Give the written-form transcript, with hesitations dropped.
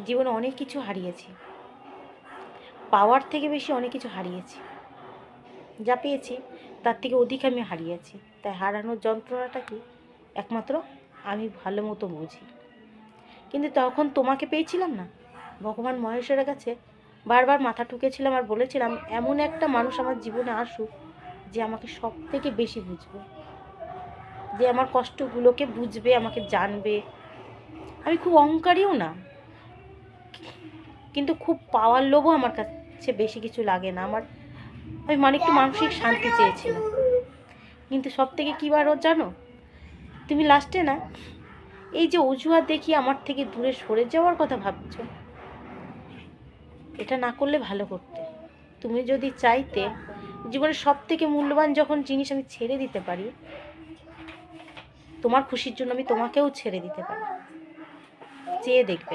জীবনে অনেক কিছু হারিয়েছি, পাওয়ার থেকে বেশি অনেক কিছু হারিয়েছি। যা পেয়েছি তার থেকে অধিক আমি হারিয়েছি। তাই হারানোর যন্ত্রণাটা কি একমাত্র আমি ভালো মতো বুঝি। কিন্তু তখন তোমাকে পেয়েছিলাম না, ভগবান মহেশ্বরের কাছে বারবার মাথা ঠুকেছিলাম আর বলেছিলাম এমন একটা মানুষ আমার জীবনে আসুক যে আমাকে সব থেকে বেশি বুঝবে, যে আমার কষ্টগুলোকে বুঝবে, আমাকে জানবে। আমি খুব অহংকারীও না, কিন্তু খুব পাওয়ার লোভও আমার কাছে বেশি কিছু লাগে না। আমি মানে একটু মানসিক শান্তি চেয়েছিলাম। কিন্তু সব থেকে কী বার জানো, তুমি লাস্টে না এই যে অজুহাত দেখিয়ে আমার থেকে দূরে সরে যাওয়ার কথা ভাবছো, এটা না করলে ভালো করতে। তুমি যদি চাইতে জীবনের সব থেকে মূল্যবান যখন জিনিস আমি ছেড়ে দিতে পারি, তোমার খুশির জন্য আমি তোমাকেও ছেড়ে দিতে পারি, চেয়ে দেখবে।